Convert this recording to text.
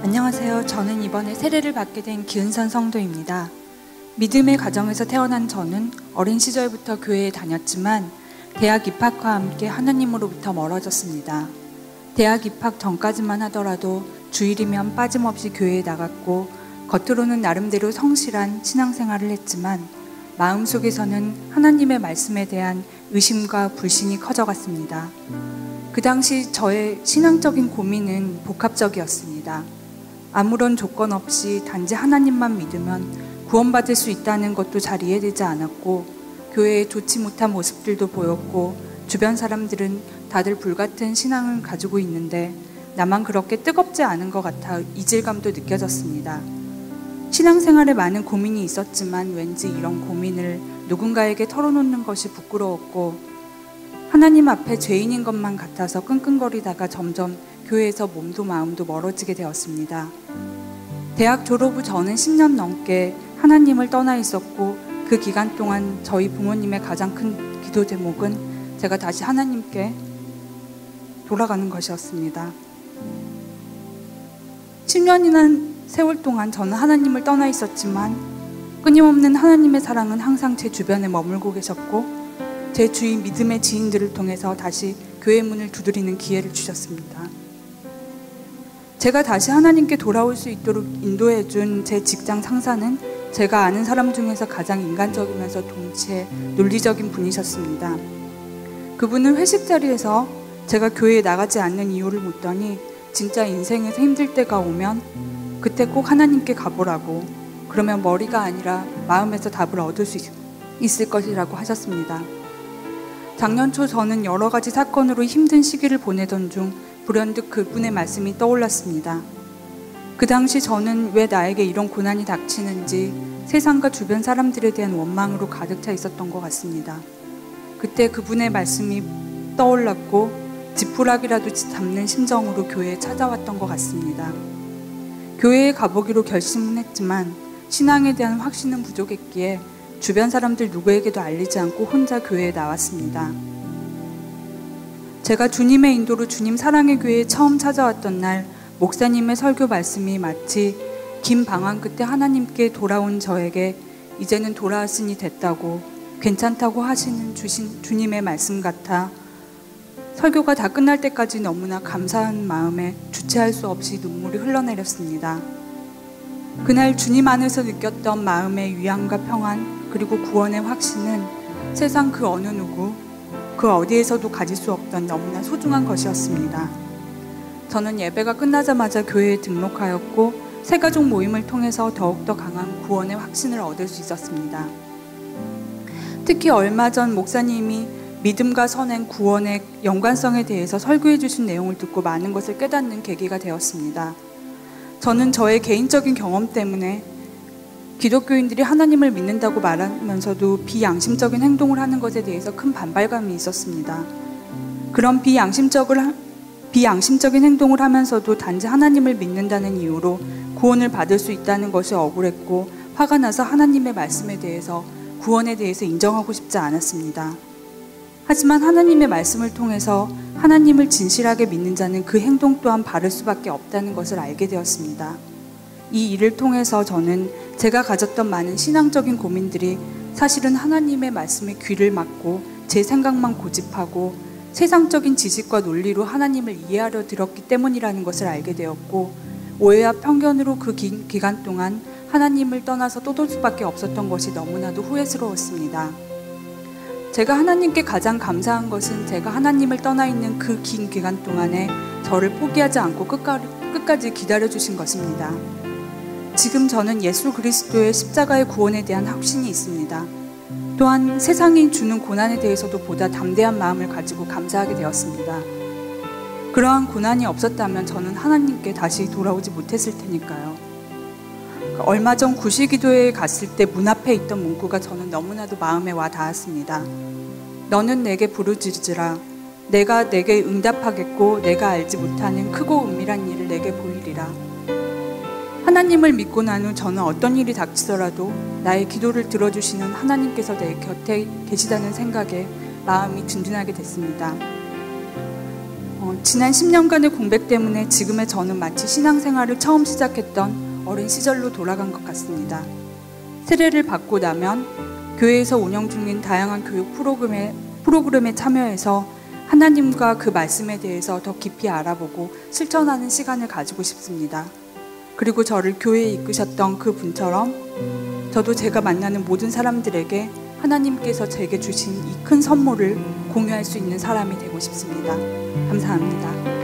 안녕하세요. 저는 이번에 세례를 받게 된 기은선 성도입니다. 믿음의 가정에서 태어난 저는 어린 시절부터 교회에 다녔지만 대학 입학과 함께 하나님으로부터 멀어졌습니다. 대학 입학 전까지만 하더라도 주일이면 빠짐없이 교회에 나갔고 겉으로는 나름대로 성실한 신앙생활을 했지만 마음속에서는 하나님의 말씀에 대한 의심과 불신이 커져갔습니다. 그 당시 저의 신앙적인 고민은 복합적이었습니다. 아무런 조건 없이 단지 하나님만 믿으면 구원받을 수 있다는 것도 잘 이해되지 않았고 교회에 좋지 못한 모습들도 보였고 주변 사람들은 다들 불같은 신앙을 가지고 있는데 나만 그렇게 뜨겁지 않은 것 같아 이질감도 느껴졌습니다. 신앙생활에 많은 고민이 있었지만 왠지 이런 고민을 누군가에게 털어놓는 것이 부끄러웠고 하나님 앞에 죄인인 것만 같아서 끙끙거리다가 점점 교회에서 몸도 마음도 멀어지게 되었습니다. 대학 졸업 후 저는 10년 넘게 하나님을 떠나 있었고 그 기간 동안 저희 부모님의 가장 큰 기도 제목은 제가 다시 하나님께 돌아가는 것이었습니다. 10년이나 세월 동안 저는 하나님을 떠나 있었지만 끊임없는 하나님의 사랑은 항상 제 주변에 머물고 계셨고 제 주위 믿음의 지인들을 통해서 다시 교회 문을 두드리는 기회를 주셨습니다. 제가 다시 하나님께 돌아올 수 있도록 인도해 준 제 직장 상사는 제가 아는 사람 중에서 가장 인간적이면서 동시에 논리적인 분이셨습니다. 그분은 회식 자리에서 제가 교회에 나가지 않는 이유를 묻더니 진짜 인생에서 힘들 때가 오면 그때 꼭 하나님께 가보라고, 그러면 머리가 아니라 마음에서 답을 얻을 수 있을 것이라고 하셨습니다. 작년 초 저는 여러 가지 사건으로 힘든 시기를 보내던 중 불현듯 그분의 말씀이 떠올랐습니다. 그 당시 저는 왜 나에게 이런 고난이 닥치는지 세상과 주변 사람들에 대한 원망으로 가득 차 있었던 것 같습니다. 그때 그분의 말씀이 떠올랐고 지푸라기라도 잡는 심정으로 교회에 찾아왔던 것 같습니다. 교회에 가보기로 결심은 했지만 신앙에 대한 확신은 부족했기에 주변 사람들 누구에게도 알리지 않고 혼자 교회에 나왔습니다. 제가 주님의 인도로 주님 사랑의 교회에 처음 찾아왔던 날 목사님의 설교 말씀이 마치 긴 방황 끝에 하나님께 돌아온 저에게 이제는 돌아왔으니 됐다고 괜찮다고 하시는 주님의 말씀 같아 설교가 다 끝날 때까지 너무나 감사한 마음에 주체할 수 없이 눈물이 흘러내렸습니다. 그날 주님 안에서 느꼈던 마음의 위안과 평안 그리고 구원의 확신은 세상 그 어느 누구 그 어디에서도 가질 수 없던 너무나 소중한 것이었습니다. 저는 예배가 끝나자마자 교회에 등록하였고 새가족 모임을 통해서 더욱더 강한 구원의 확신을 얻을 수 있었습니다. 특히 얼마 전 목사님이 믿음과 선행, 구원의 연관성에 대해서 설교해 주신 내용을 듣고 많은 것을 깨닫는 계기가 되었습니다. 저는 저의 개인적인 경험 때문에 기독교인들이 하나님을 믿는다고 말하면서도 비양심적인 행동을 하는 것에 대해서 큰 반발감이 있었습니다. 그런 비양심적인 행동을 하면서도 단지 하나님을 믿는다는 이유로 구원을 받을 수 있다는 것이 억울했고 화가 나서 하나님의 말씀에 대해서 구원에 대해서 인정하고 싶지 않았습니다. 하지만 하나님의 말씀을 통해서 하나님을 진실하게 믿는 자는 그 행동 또한 바를 수밖에 없다는 것을 알게 되었습니다. 이 일을 통해서 저는 제가 가졌던 많은 신앙적인 고민들이 사실은 하나님의 말씀에 귀를 막고 제 생각만 고집하고 세상적인 지식과 논리로 하나님을 이해하려 들었기 때문이라는 것을 알게 되었고 오해와 편견으로 그 긴 기간 동안 하나님을 떠나서 떠돌 수밖에 없었던 것이 너무나도 후회스러웠습니다. 제가 하나님께 가장 감사한 것은 제가 하나님을 떠나 있는 그 긴 기간 동안에 저를 포기하지 않고 끝까지 기다려주신 것입니다. 지금 저는 예수 그리스도의 십자가의 구원에 대한 확신이 있습니다. 또한 세상이 주는 고난에 대해서도 보다 담대한 마음을 가지고 감사하게 되었습니다. 그러한 고난이 없었다면 저는 하나님께 다시 돌아오지 못했을 테니까요. 얼마 전 구실기도회에 갔을 때 문 앞에 있던 문구가 저는 너무나도 마음에 와 닿았습니다. 너는 내게 부르짖으라. 내가 내게 응답하겠고 내가 알지 못하는 크고 은밀한 일을 내게 보이리라. 하나님을 믿고 난 후 저는 어떤 일이 닥치더라도 나의 기도를 들어주시는 하나님께서 내 곁에 계시다는 생각에 마음이 든든하게 됐습니다. 지난 10년간의 공백 때문에 지금의 저는 마치 신앙생활을 처음 시작했던 어린 시절로 돌아간 것 같습니다. 세례를 받고 나면 교회에서 운영 중인 다양한 교육 프로그램에 참여해서 하나님과 그 말씀에 대해서 더 깊이 알아보고 실천하는 시간을 가지고 싶습니다. 그리고 저를 교회에 이끄셨던 그 분처럼 저도 제가 만나는 모든 사람들에게 하나님께서 제게 주신 이 큰 선물을 공유할 수 있는 사람이 되고 싶습니다. 감사합니다.